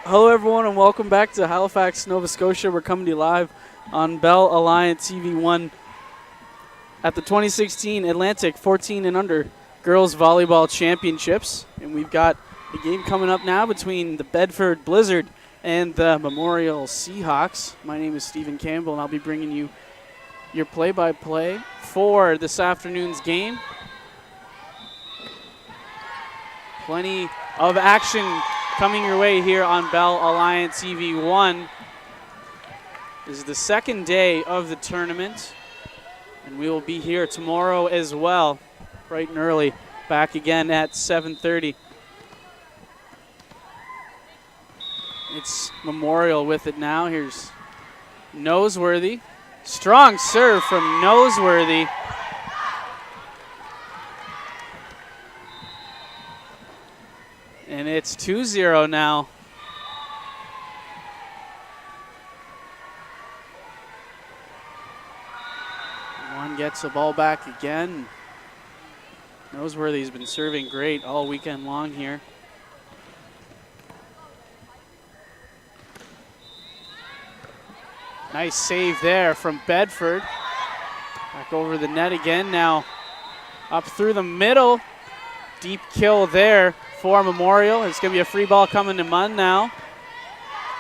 Hello, everyone, and welcome back to Halifax, Nova Scotia. We're coming to you live on Bell Alliance TV1 at the 2016 Atlantic 14 and under Girls Volleyball Championships. And we've got a game coming up now between the Bedford Blizzard and the Memorial Seahawks. My name is Stephen Campbell, and I'll be bringing you your play-by-play for this afternoon's game. Plenty of action coming your way here on Bell Alliance TV1. This is the second day of the tournament, and we will be here tomorrow as well, bright and early, back again at 7:30. It's Memorial with it now. Here's Noseworthy. Strong serve from Noseworthy. And it's 2-0 now. One gets the ball back again. Noseworthy's been serving great all weekend long here. Nice save there from Bedford. Back over the net again now. Up through the middle. Deep kill there for Memorial. It's going to be a free ball coming to Munn now.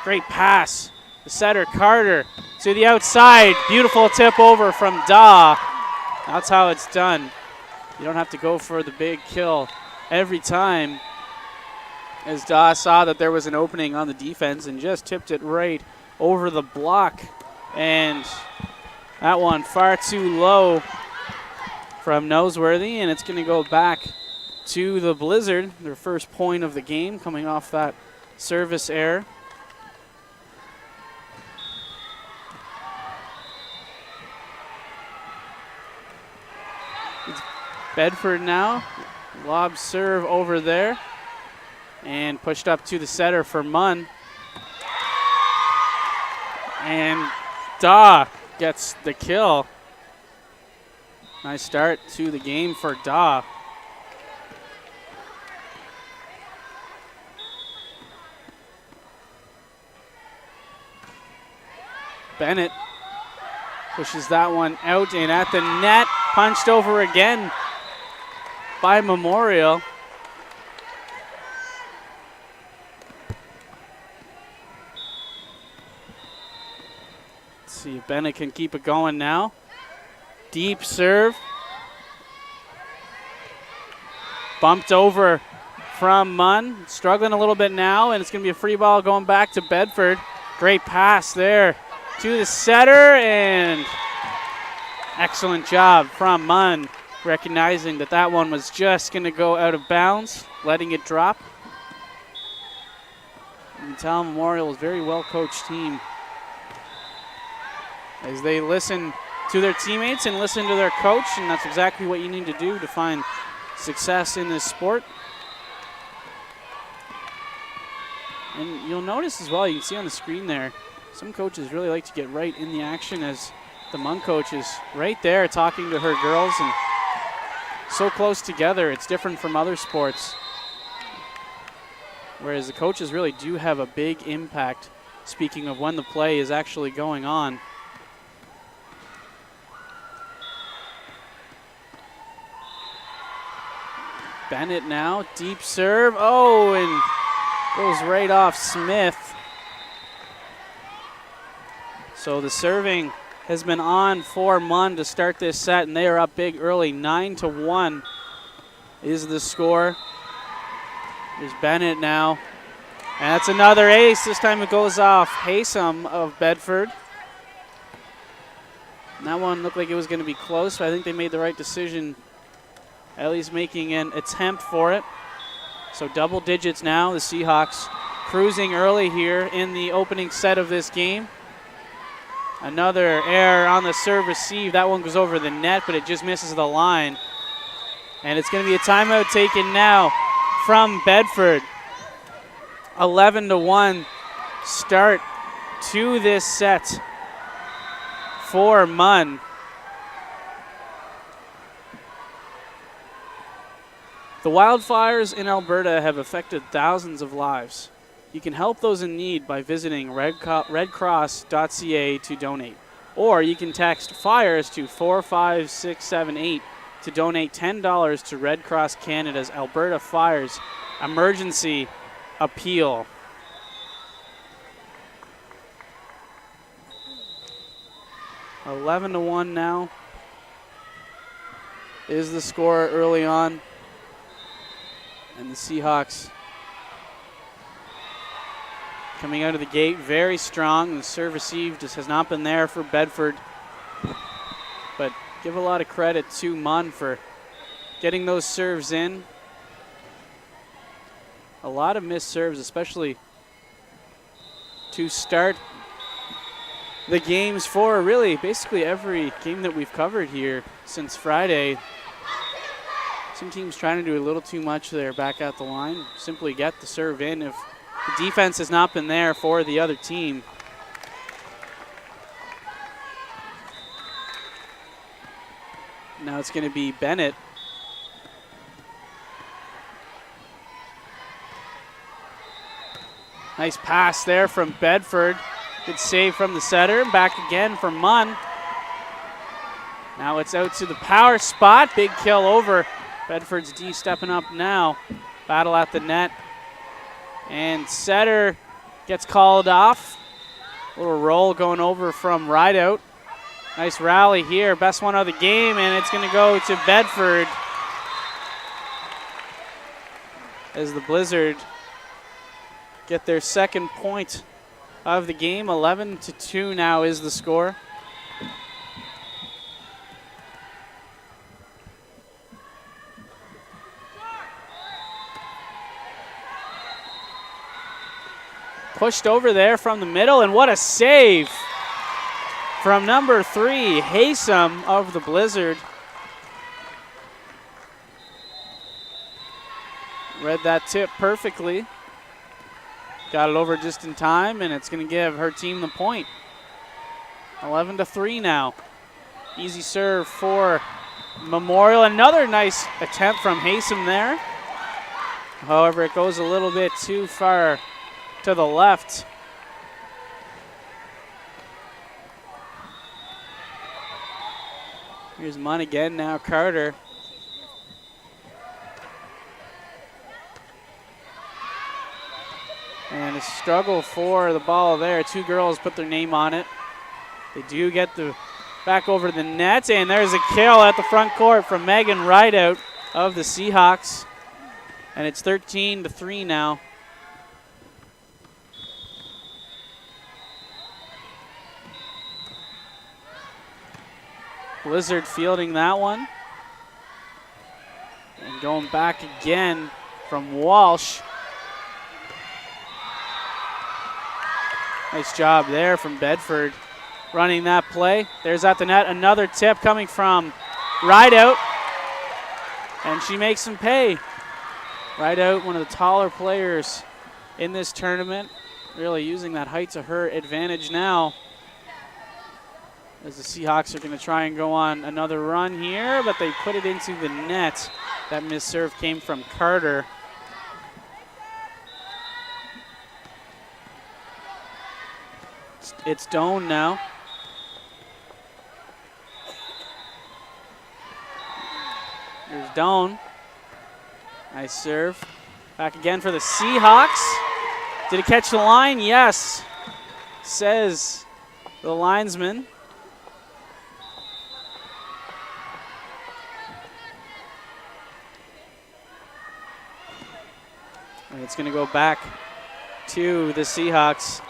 Great pass. The setter, Carter, to the outside. Beautiful tip over from Daw. That's how it's done. You don't have to go for the big kill every time, as Daw saw that there was an opening on the defense and just tipped it right over the block. And that one far too low from Noseworthy, and it's going to go back to the Blizzard, their first point of the game, coming off that service error. It's Bedford now. Lob serve over there. And pushed up to the setter for Munn. And Daw gets the kill. Nice start to the game for Daw. Bennett pushes that one out, and at the net, punched over again by Memorial. Let's see if Bennett can keep it going now. Deep serve. Bumped over from Munn. Struggling a little bit now, and it's going to be a free ball going back to Bedford. Great pass there to the setter, and excellent job from Munn, recognizing that that one was just going to go out of bounds, letting it drop. You can tell Memorial is a very well-coached team as they listen to their teammates and listen to their coach, and that's exactly what you need to do to find success in this sport. And you'll notice as well, you can see on the screen there, some coaches really like to get right in the action, as the Munn coach is right there talking to her girls, and so close together. It's different from other sports, whereas the coaches really do have a big impact, speaking of when the play is actually going on. Bennett now, deep serve. Oh, and goes right off Smith. So the serving has been on for Munn to start this set, and they are up big early. 9-1 is the score. There's Bennett now. And that's another ace. This time it goes off Haysom of Bedford. And that one looked like it was going to be close, but I think they made the right decision, at least making an attempt for it. So double digits now. The Seahawks cruising early here in the opening set of this game. Another error on the serve receive. That one goes over the net, but it just misses the line. And it's going to be a timeout taken now from Bedford. 11-1 start to this set for Munn. The wildfires in Alberta have affected thousands of lives. You can help those in need by visiting redcross.ca to donate. Or you can text FIRES to 45678 to donate $10 to Red Cross Canada's Alberta Fires Emergency Appeal. $11-1 now is the score early on. And the Seahawks coming out of the gate very strong. The serve received just has not been there for Bedford. But give a lot of credit to Munn for getting those serves in. A lot of missed serves, especially to start the games for really basically every game that we've covered here since Friday. Some teams trying to do a little too much there back at the line. Simply get the serve in if the defense has not been there for the other team. Now it's going to be Bennett. Nice pass there from Bedford. Good save from the setter. Back again from Munn. Now it's out to the power spot. Big kill over. Bedford's D stepping up now. Battle at the net. And setter gets called off. Little roll going over from Rideout. Nice rally here. Best one of the game, and it's going to go to Bedford as the Blizzard get their second point of the game. 11-2 now is the score. Pushed over there from the middle, and what a save from number 3, Haysom of the Blizzard. Read that tip perfectly. Got it over just in time, and it's going to give her team the point. 11-3 now. Easy serve for Memorial. Another nice attempt from Haysom there. However, it goes a little bit too far to the left. Here's Munn again now, Carter. And a struggle for the ball there. Two girls put their name on it. They do get the back over the net, and there's a kill at the front court from Megan Rideout of the Seahawks. And it's 13-3 now. Blizzard fielding that one. And going back again from Walsh. Nice job there from Bedford running that play. There's at the net another tip coming from Rideout. And she makes them pay. Rideout, one of the taller players in this tournament. Really using that height to her advantage now. As the Seahawks are going to try and go on another run here, but they put it into the net. That missed serve came from Carter. It's Doan now. Here's Doan. Nice serve. Back again for the Seahawks. Did it catch the line? Yes, says the linesman. And it's going to go back to the Seahawks.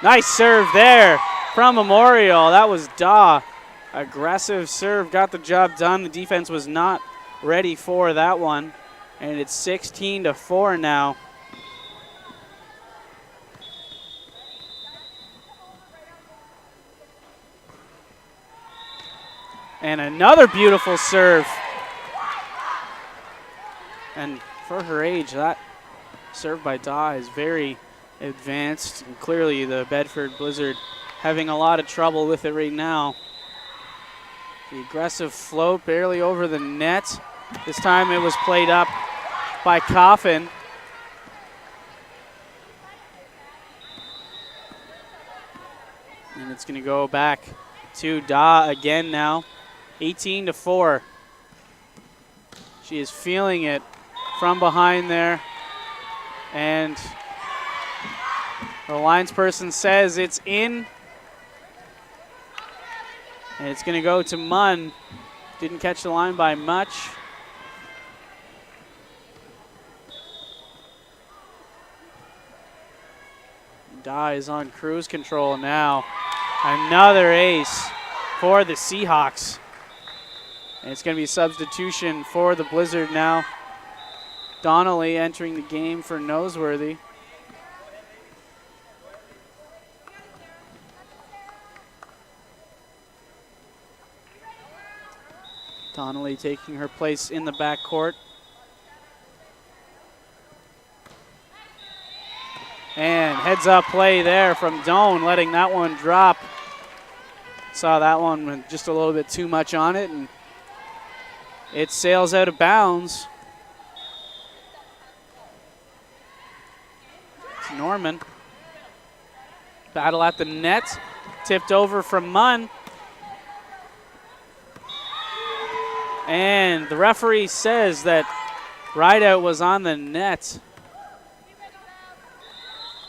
Nice serve there from Memorial. That was Daw. Aggressive serve, got the job done. The defense was not ready for that one. And it's 16-4 now. And another beautiful serve. And for her age, that serve by Daw is very advanced. And clearly the Bedford Blizzard having a lot of trouble with it right now. The aggressive float barely over the net. This time it was played up by Coffin. And it's going to go back to Da again now. 18-4. She is feeling it from behind there. And the linesperson says it's in. And it's going to go to Munn. Didn't catch the line by much. Da is on cruise control now. Another ace for the Seahawks. And it's going to be a substitution for the Blizzard now. Donnelly entering the game for Noseworthy. Donnelly taking her place in the backcourt. And heads up play there from Doan, letting that one drop. Saw that one with just a little bit too much on it, and it sails out of bounds. It's Norman. Battle at the net. Tipped over from Munn. And the referee says that Rideout was on the net.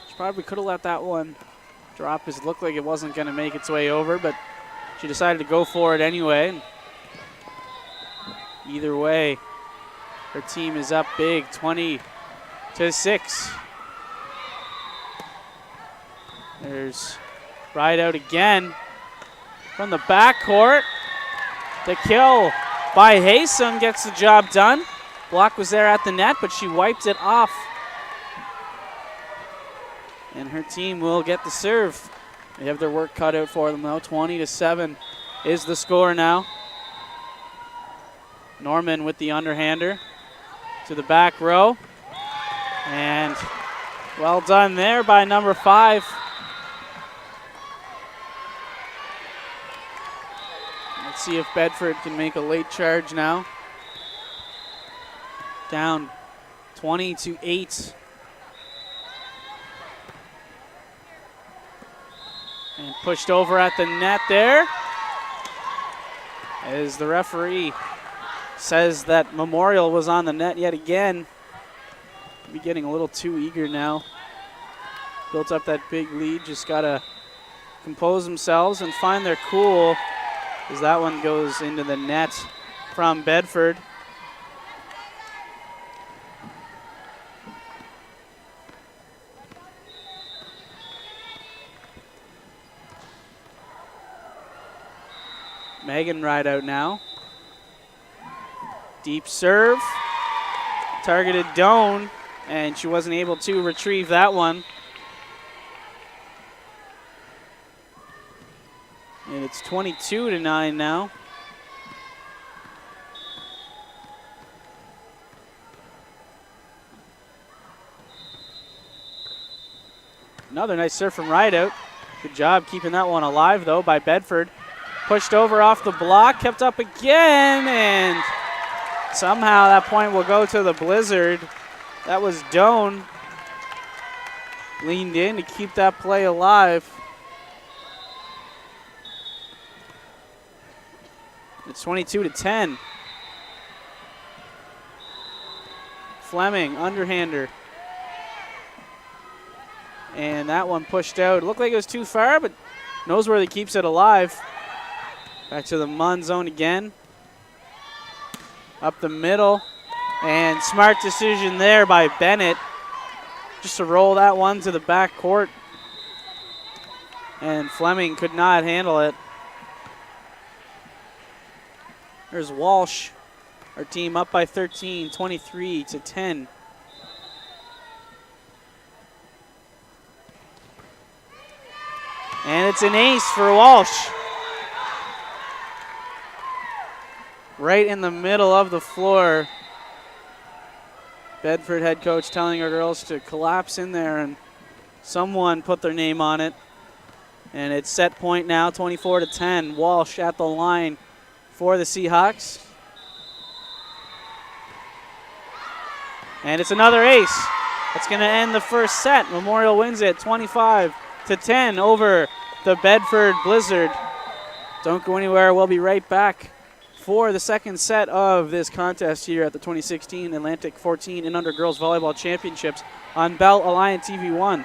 She probably could have let that one drop because it looked like it wasn't going to make its way over, but she decided to go for it anyway. Either way, her team is up big, 20-6. There's Rideout again from the backcourt. The kill by Haysom gets the job done. Block was there at the net, but she wiped it off. And her team will get the serve. They have their work cut out for them, though. 20-7 is the score now. Norman with the underhander to the back row. And well done there by number 5. Let's see if Bedford can make a late charge now. Down 20-8. And pushed over at the net there. As the referee says that Memorial was on the net yet again. Be getting a little too eager now. Built up that big lead, just gotta compose themselves and find their cool, as that one goes into the net from Bedford. Megan Rideout now. Deep serve. Targeted Doan, and she wasn't able to retrieve that one. And it's 22-9 now. Another nice serve from Rideout. Good job keeping that one alive, though, by Bedford. Pushed over off the block, kept up again, and somehow that point will go to the Blizzard. That was Doan. Leaned in to keep that play alive. It's 22-10. Fleming, underhander. And that one pushed out. It looked like it was too far, but Noseworthy keeps it alive. Back to the Munn zone again. Up the middle. And smart decision there by Bennett. Just to roll that one to the back court. And Fleming could not handle it. There's Walsh. Our team up by 13, 23-10. And it's an ace for Walsh. Right in the middle of the floor. Bedford head coach telling our girls to collapse in there, and someone put their name on it. And it's set point now, 24-10. Walsh at the line for the Seahawks. And it's another ace. That's going to end the first set. Memorial wins it 25-10 over the Bedford Blizzard. Don't go anywhere. We'll be right back for the second set of this contest here at the 2016 Atlantic 14 and Under Girls Volleyball Championships on Bell Alliance TV1.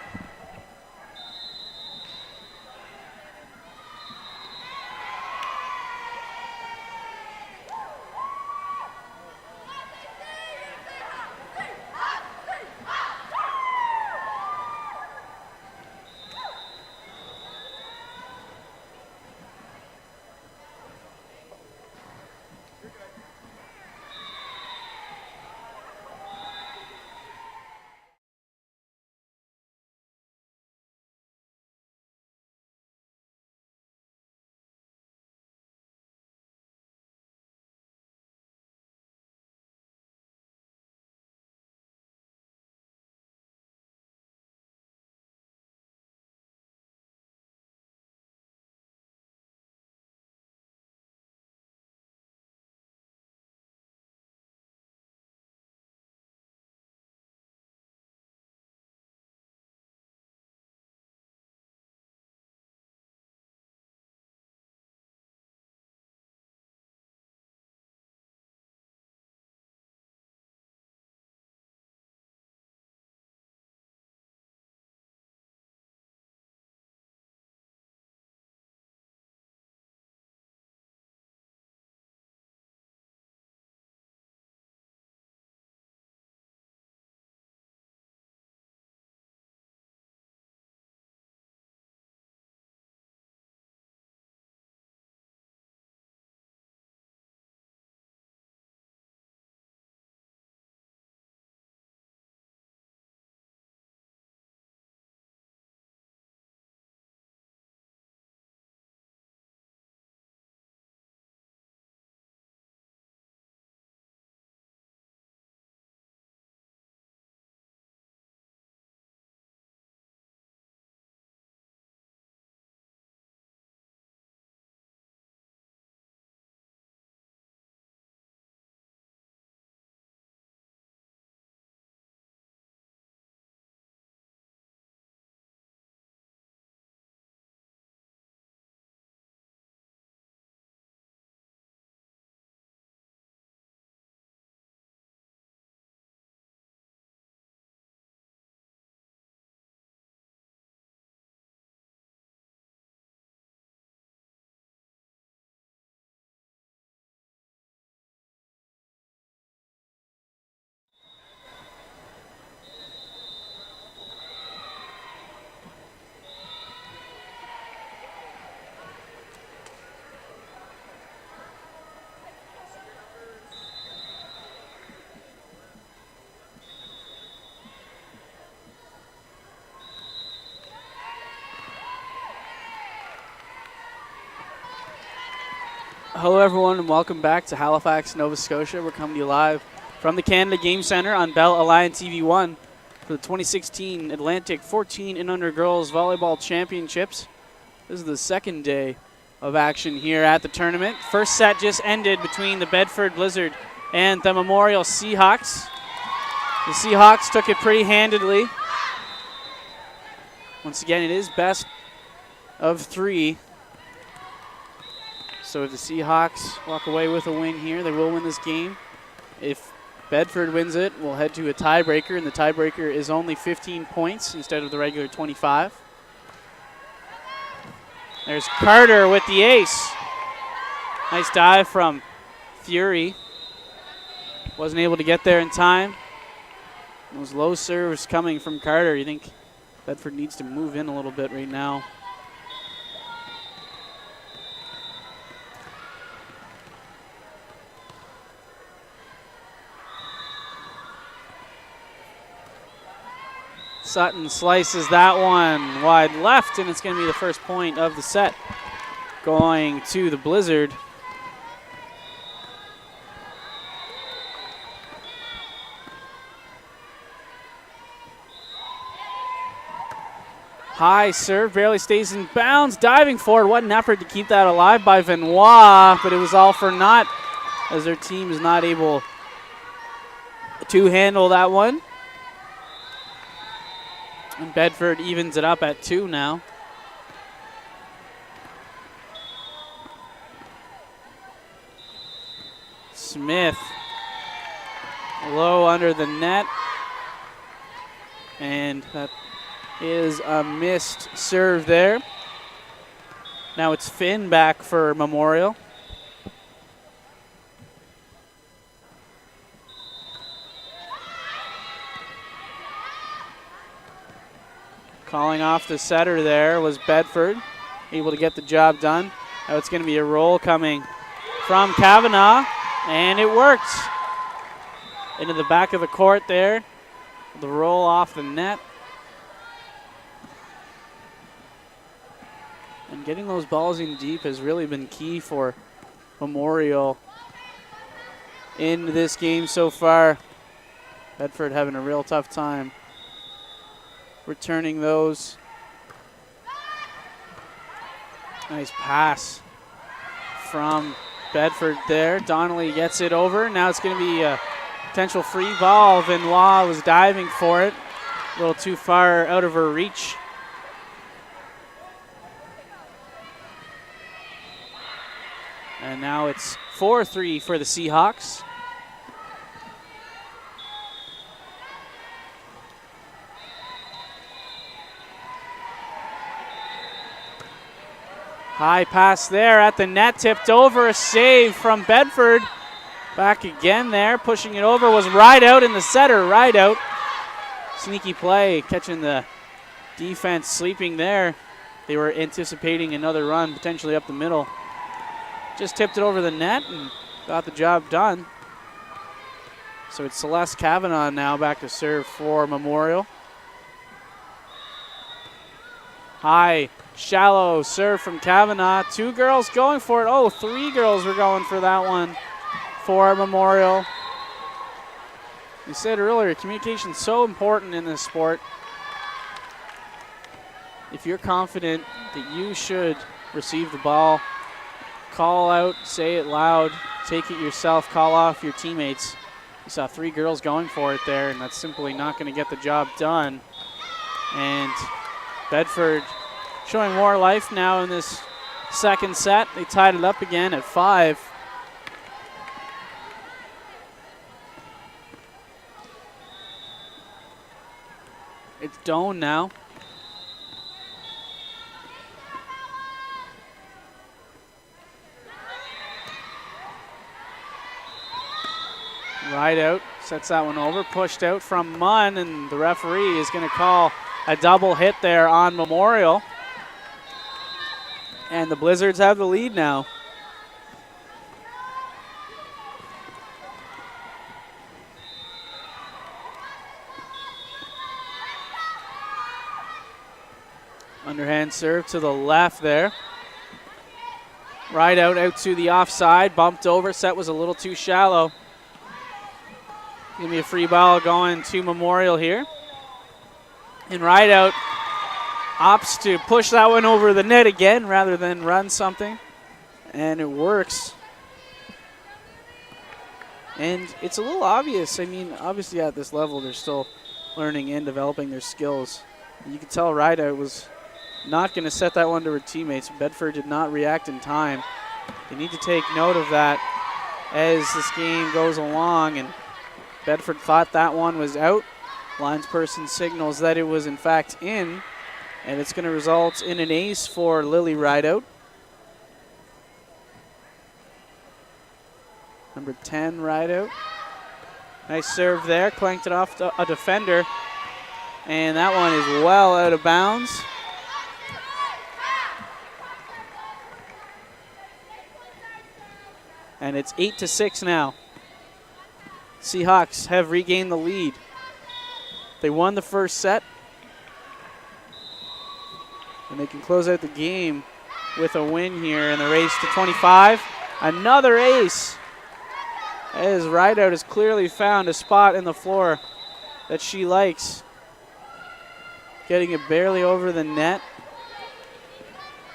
Hello, everyone, and welcome back to Halifax, Nova Scotia. We're coming to you live from the Canada Game Centre on Bell Alliance TV1 for the 2016 Atlantic 14 and Under Girls Volleyball Championships. This is the second day of action here at the tournament. First set just ended between the Bedford Blizzard and the Memorial Seahawks. The Seahawks took it pretty handedly. Once again, it is best of three. So if the Seahawks walk away with a win here, they will win this game. If Bedford wins it, we'll head to a tiebreaker, and the tiebreaker is only 15 points instead of the regular 25. There's Carter with the ace. Nice dive from Fury. Wasn't able to get there in time. Those low serves coming from Carter. You think Bedford needs to move in a little bit right now. Sutton slices that one wide left, and it's going to be the first point of the set going to the Blizzard. High serve, barely stays in bounds. Diving forward, what an effort to keep that alive by Benoit, but it was all for naught as their team is not able to handle that one. And Bedford evens it up at 2 now. Smith low under the net. And that is a missed serve there. Now it's Finn back for Memorial. Calling off the setter there was Bedford, able to get the job done. Now it's going to be a roll coming from Kavanaugh, and it worked. Into the back of the court there. The roll off the net. And getting those balls in deep has really been key for Memorial in this game so far. Bedford having a real tough time returning those. Nice pass from Bedford there. Donnelly gets it over. Now it's going to be a potential free ball. Benoit was diving for it. A little too far out of her reach. And now it's 4-3 for the Seahawks. High pass there at the net, tipped over, a save from Bedford. Back again there, pushing it over was Rideout in the setter, Rideout. Sneaky play, catching the defense sleeping there. They were anticipating another run, potentially up the middle. Just tipped it over the net and got the job done. So it's Celeste Kavanaugh now back to serve for Memorial. High, shallow serve from Kavanaugh. 2 girls going for it. Oh, 3 girls were going for that one for Memorial. We said earlier, communication is so important in this sport. If you're confident that you should receive the ball, call out, say it loud, take it yourself, call off your teammates. You saw 3 girls going for it there, and that's simply not going to get the job done. And Bedford showing more life now in this second set. They tied it up again at 5. It's Doan now. Rideout sets that one over, pushed out from Munn, and the referee is going to call a double hit there on Memorial. And the Blizzards have the lead now. Underhand serve to the left there. Rideout out to the offside, bumped over, set was a little too shallow. Give me a free ball going to Memorial here. And Rideout opts to push that one over the net again rather than run something. And it works. And it's a little obvious. I mean, obviously at this level, they're still learning and developing their skills. You can tell Rideout was not going to set that one to her teammates. Bedford did not react in time. They need to take note of that as this game goes along. And Bedford thought that one was out. Linesperson signals that it was in fact in, and it's going to result in an ace for Lily Rideout. Number 10 Rideout. Nice serve there, clanked it off to a defender, and that one is well out of bounds. And it's 8-6 now. Seahawks have regained the lead. They won the first set, and they can close out the game with a win here in the race to 25. Another ace, as Rideout has clearly found a spot in the floor that she likes. getting it barely over the net.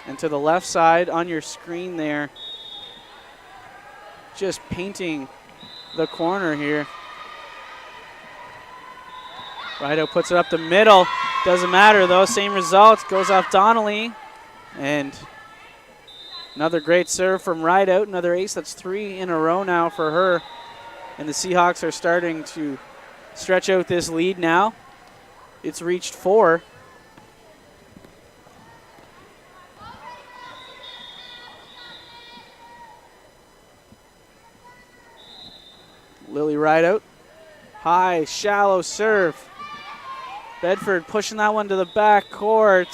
And to the left side on your screen there, just painting the corner here. Rideout puts it up the middle. Doesn't matter though, same result. Goes off Donnelly. And another great serve from Rideout. Another ace. That's 3 in a row now for her. And the Seahawks are starting to stretch out this lead now. It's reached 4. Lily Rideout. High, shallow serve. Bedford pushing that one to the back court.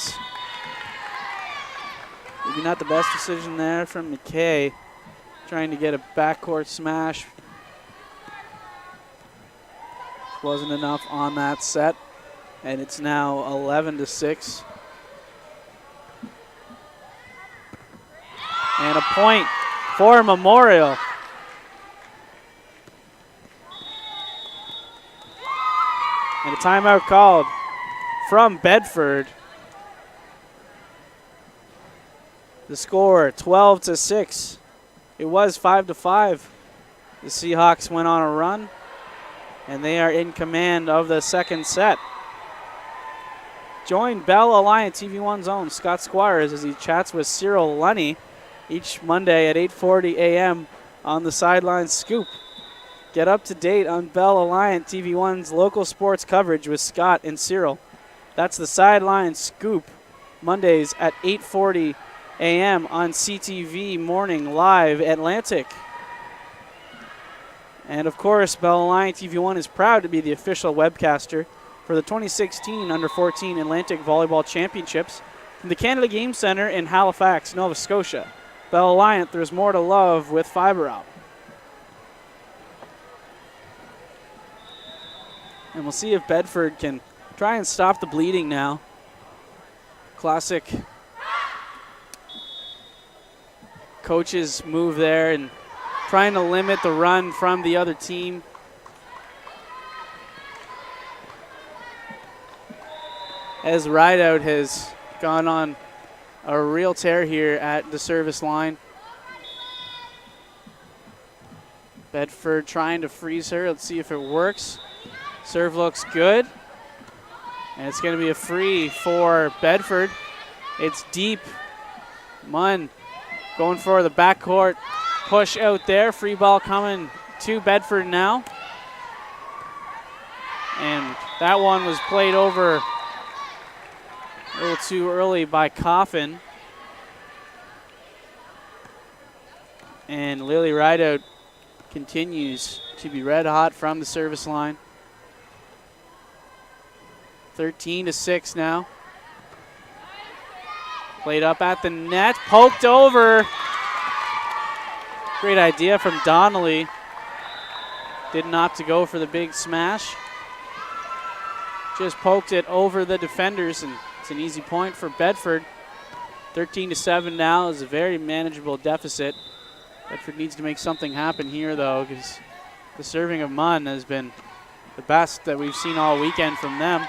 Maybe not the best decision there from McKay. Trying to get a backcourt smash. Wasn't enough on that set. And it's now 11-6. And a point for Memorial. And a timeout called from Bedford. The score 12-6. It was 5-5. The Seahawks went on a run, and they are in command of the second set. Join Bell Alliance TV1's own Scott Squires as he chats with Cyril Lunny each Monday at 8:40 a.m. on the Sideline Scoop. Get up to date on Bell Alliance TV1's local sports coverage with Scott and Cyril. That's the Sideline Scoop, Mondays at 8:40 a.m. on CTV Morning Live Atlantic. And of course, Bell Alliance TV1 is proud to be the official webcaster for the 2016 Under-14 Atlantic Volleyball Championships from the Canada Game Centre in Halifax, Nova Scotia. Bell Alliance, there's more to love with fiber optic. And we'll see if Bedford can try and stop the bleeding now. Classic coach's move there and trying to limit the run from the other team. As Rideout has gone on a real tear here at the service line. Bedford trying to freeze her. Let's see if it works. Serve looks good. And it's going to be a free for Bedford. It's deep. Munn going for the backcourt push out there. Free ball coming to Bedford now. And that one was played over a little too early by Coffin. And Lily Rideout continues to be red hot from the service line. 13-6 now. Played up at the net, poked over. Great idea from Donnelly. Didn't opt to go for the big smash. Just poked it over the defenders, and it's an easy point for Bedford. 13-7 now is a very manageable deficit. Bedford needs to make something happen here, though, because the serving of Munn has been the best that we've seen all weekend from them.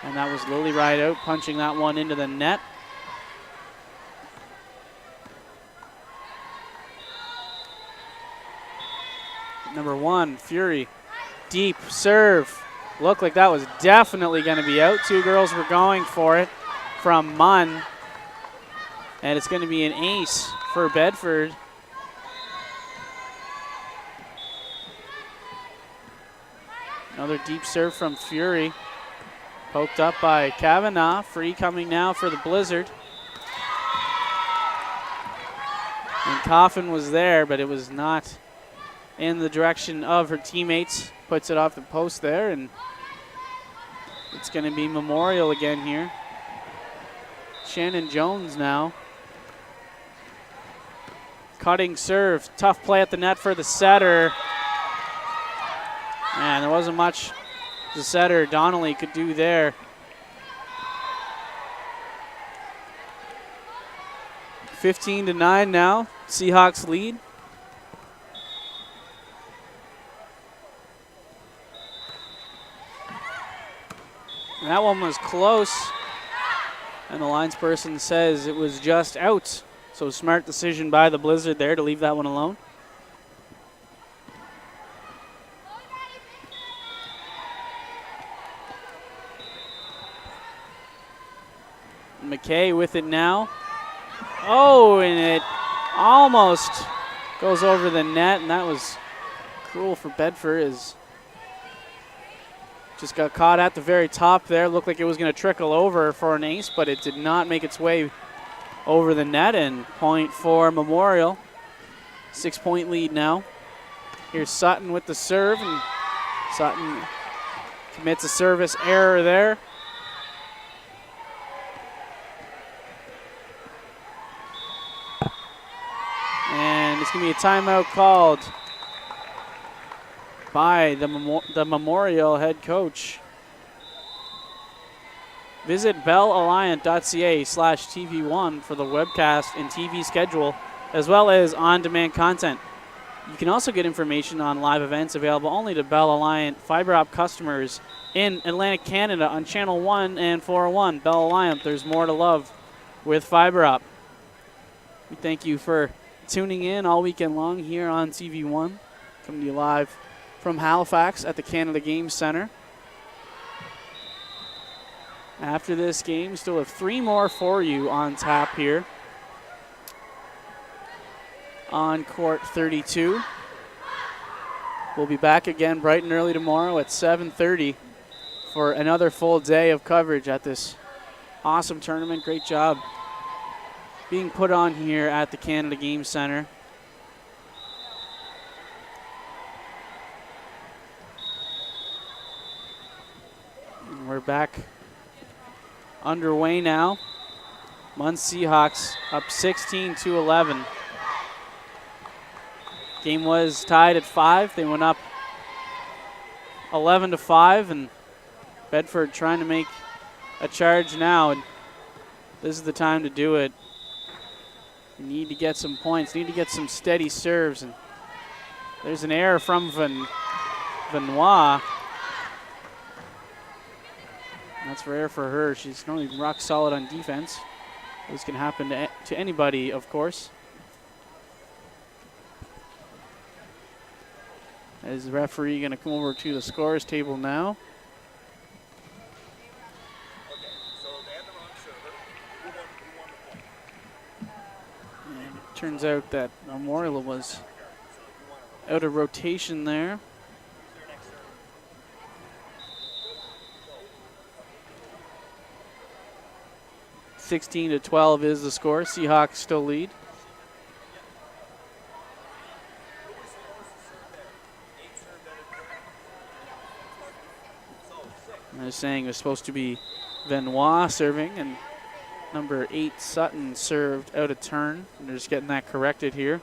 And that was Lily Rideout punching that one into the net. Number 1, Fury. Deep serve. Looked like that was definitely going to be out. Two girls were going for it from Munn. And it's going to be an ace for Bedford. Another deep serve from Fury. Poked up by Kavanaugh. Free coming now for the Blizzard. And Coffin was there, but it was not in the direction of her teammates. Puts it off the post there, and it's going to be Memorial again here. Shannon Jones now. Cutting serve. Tough play at the net for the setter. Man, there wasn't much the setter, Donnelly, could do there. 15-9 now. Seahawks lead. And that one was close. And the linesperson says it was just out. So smart decision by the Blizzard there to leave that one alone. McKay with it now. Oh, and it almost goes over the net, and that was cruel for Bedford. As just got caught at the very top there. Looked like it was going to trickle over for an ace, but it did not make its way over the net, and point for Memorial. 6-point lead now. Here's Sutton with the serve, and Sutton commits a service error there. And it's going to be a timeout called by the Memorial head coach. Visit bellalliant.ca/TV1 for the webcast and TV schedule, as well as on-demand content. You can also get information on live events available only to Bell Alliant fiber op customers in Atlantic Canada on Channel 1 and 401. Bell Alliant, there's more to love with fiber op. We thank you for tuning in all weekend long here on TV1. Coming to you live from Halifax at the Canada Games Center. After this game, we still have 3 more for you on tap here on court 32. We'll be back again bright and early tomorrow at 7:30 for another full day of coverage at this awesome tournament. Great job being put on here at the Canada Games Center. And we're back underway now. Munn Seahawks up 16-11. Game was tied at 5. They went up 11-5, and Bedford trying to make a charge now, and this is the time to do it. You need to get some points, need to get some steady serves, and there's an error from Vanois. That's rare for her. She's normally rock solid on defense. This can happen to anybody, of course. Is the referee going to come over to the scores table now? And it turns out that Memorial was out of rotation there. (16-12) is the score. Seahawks still lead. I was saying it was supposed to be Vanois serving, and number 8 Sutton served out of turn. And they're just getting that corrected here.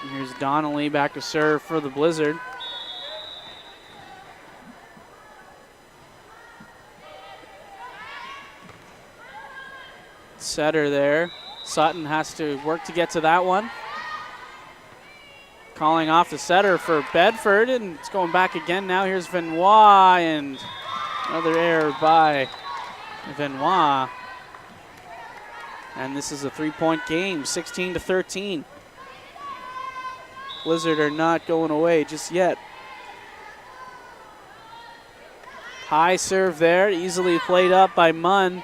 And here's Donnelly back to serve for the Blizzard. Setter there. Sutton has to work to get to that one. Calling off the setter for Bedford, and it's going back again now. Here's Vanois, and another error by Vanois. And this is a 3-point game, 16-13. Blizzard are not going away just yet. High serve there, easily played up by Munn.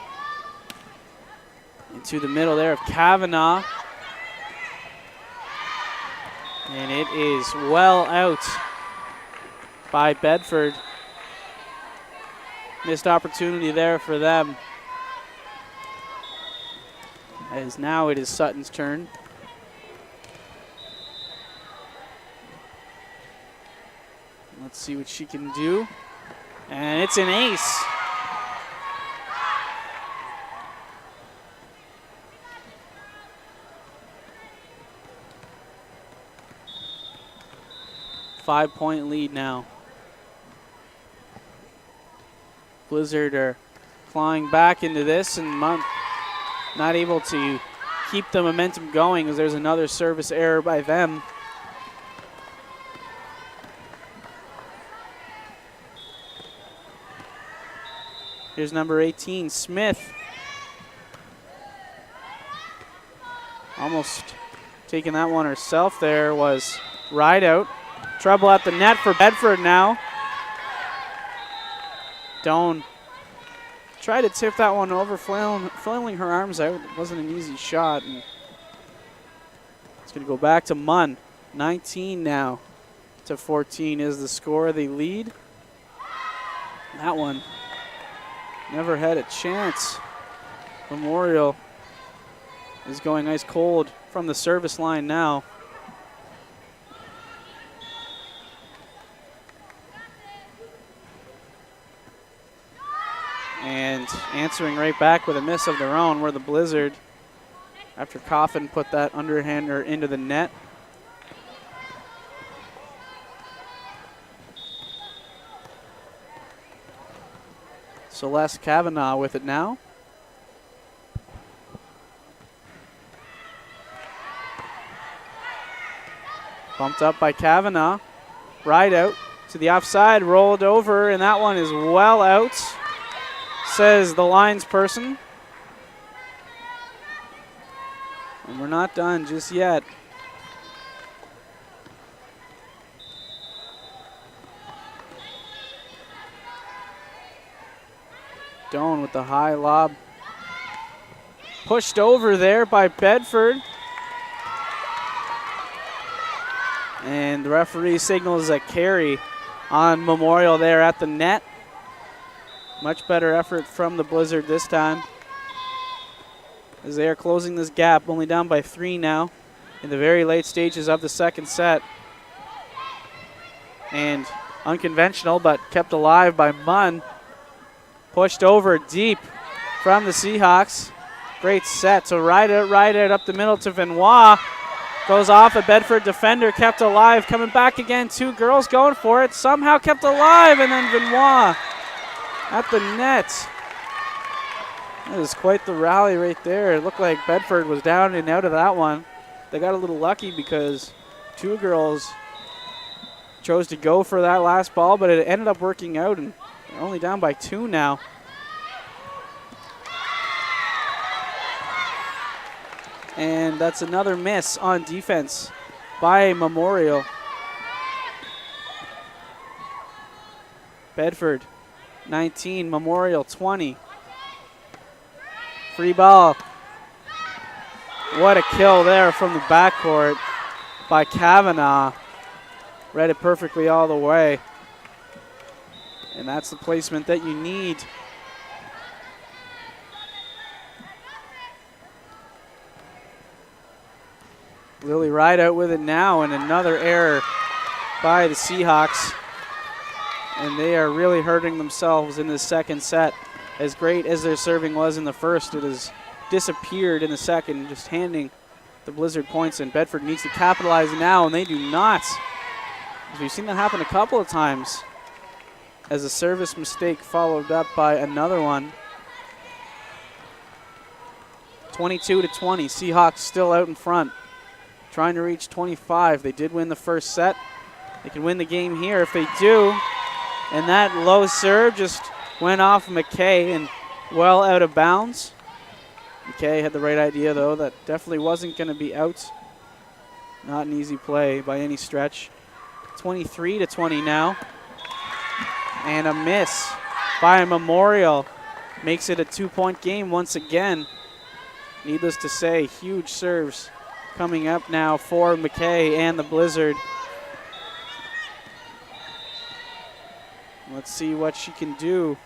Into the middle there of Kavanaugh. And it is well out by Bedford. Missed opportunity there for them. As now it is Sutton's turn. Let's see what she can do. And it's an ace. Five-point lead now. Blizzard are clawing back into this, and Munn not able to keep the momentum going as there's another service error by them. Here's number 18, Smith. Almost taking that one herself there was Rideout. Trouble at the net for Bedford now. Doan tried to tip that one over, flailing her arms out. It wasn't an easy shot. And it's going to go back to Munn. 19 now to 14 is the score. They lead. That one never had a chance. Memorial is going ice cold from the service line now. And answering right back with a miss of their own were the Blizzard after Coffin put that underhander into the net. Celeste Kavanaugh with it now. Bumped up by Kavanaugh. Rideout to the offside, rolled over, and that one is well out, says the lines person. And we're not done just yet. Doan with the high lob. Pushed over there by Bedford. And the referee signals a carry on Memorial there at the net. Much better effort from the Blizzard this time, as they are closing this gap, only down by 3 now in the very late stages of the second set. And unconventional, but kept alive by Munn. Pushed over deep from the Seahawks. Great set to Rideout up the middle to Benoit. Goes off a Bedford defender, kept alive. Coming back again, 2 girls going for it. Somehow kept alive, and then Benoit at the net. That is quite the rally right there. It looked like Bedford was down and out of that one. They got a little lucky because 2 girls chose to go for that last ball, but it ended up working out, and they're only down by 2 now. And that's another miss on defense by Memorial. Bedford 19, Memorial 20. Free ball. What a kill there from the backcourt by Kavanaugh. Read it perfectly all the way. And that's the placement that you need. Lily Rideout with it now, and another error by the Seahawks. And they are really hurting themselves in this second set. As great as their serving was in the first, it has disappeared in the second, just handing the Blizzard points. And Bedford needs to capitalize now, and they do not. We've seen that happen a couple of times, as a service mistake followed up by another one. 22-20, Seahawks still out in front, trying to reach 25. They did win the first set. They can win the game here if they do. And that low serve just went off McKay and well out of bounds. McKay had the right idea, though. That definitely wasn't going to be out. Not an easy play by any stretch. 23-20 now. And a miss by Memorial makes it a 2-point game once again. Needless to say, huge serves coming up now for McKay and the Blizzard. Let's see what she can do.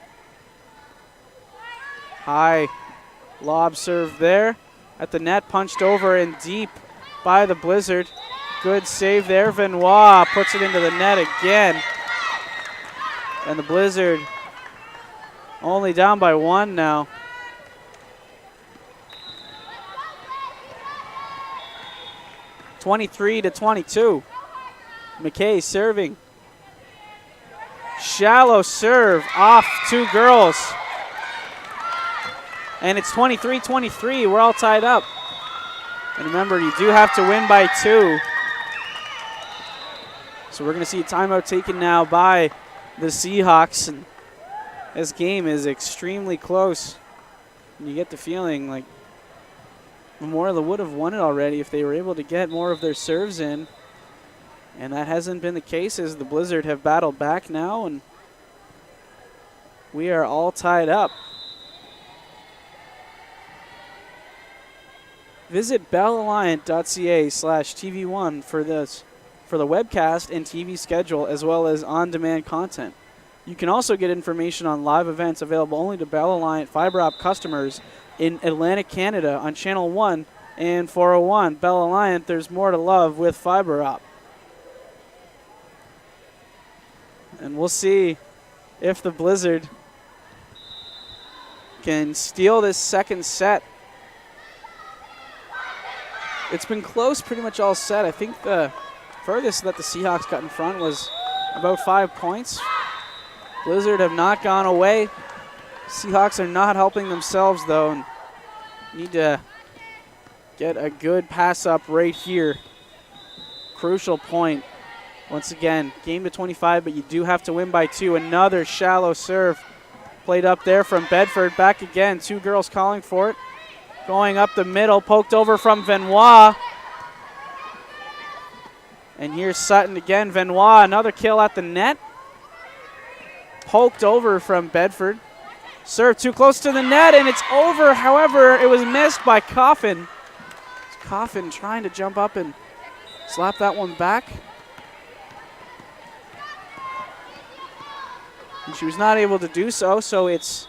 High lob serve there at the net, punched over and deep by the Blizzard. Good save there. Benoit puts it into the net again. And the Blizzard only down by 1 now. (23-22). McKay serving. Shallow serve off 2 girls. And it's 23-23. We're all tied up. And remember, you do have to win by 2. So we're going to see a timeout taken now by the Seahawks. And This game is extremely close. And you get the feeling like Memorial would have won it already if they were able to get more of their serves in. And that hasn't been the case as the Blizzard have battled back now, and we are all tied up. Visit bellalliant.ca/TV1 for the webcast and TV schedule as well as on-demand content. You can also get information on live events available only to Bell Alliant fiber op customers in Atlantic Canada on Channel 1 and 401. Bell Alliant, there's more to love with fiber op. And we'll see if the Blizzard can steal this second set. It's been close pretty much all set. I think the furthest that the Seahawks got in front was about 5 points. Blizzard have not gone away. Seahawks are not helping themselves, though, and need to get a good pass up right here. Crucial point. Once again, game to 25, but you do have to win by 2. Another shallow serve played up there from Bedford. Back again, 2 girls calling for it. Going up the middle, poked over from Venois. And here's Sutton again. Venois, another kill at the net. Poked over from Bedford. Serve too close to the net, and it's over. However, it was missed by Coffin. Coffin trying to jump up and slap that one back. And she was not able to do so, so it's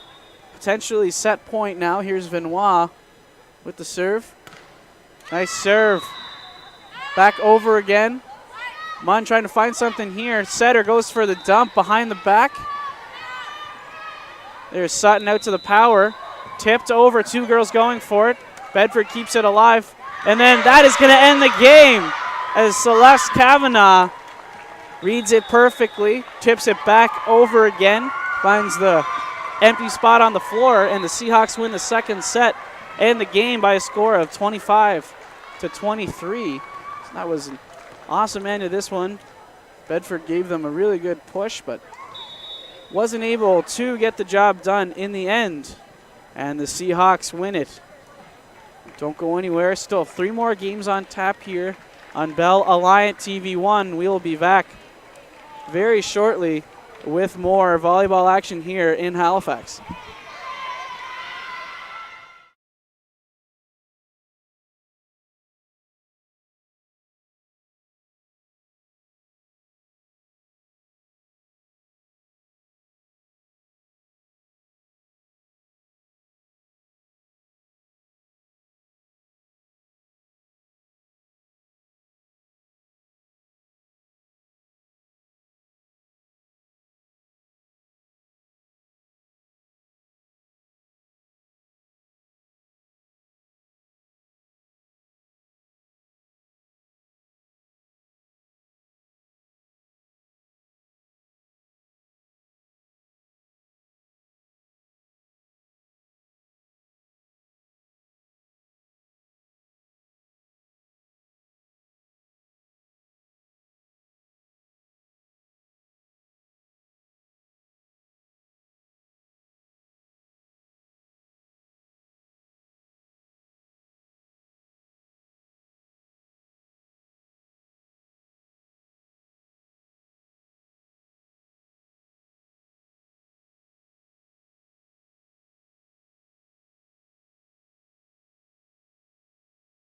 potentially set point now. Here's Venois with the serve. Nice serve. Back over again. Munn trying to find something here. Setter goes for the dump behind the back. There's Sutton out to the power. Tipped over, 2 girls going for it. Bedford keeps it alive. And then that is going to end the game as Celeste Kavanaugh reads it perfectly, tips it back over again, finds the empty spot on the floor, and the Seahawks win the second set and the game by a score of 25-23. So that was an awesome end to this one. Bedford gave them a really good push, but wasn't able to get the job done in the end. And the Seahawks win it. Don't go anywhere. Still 3 more games on tap here on Bell Alliant TV1. We will be back very shortly with more volleyball action here in Halifax.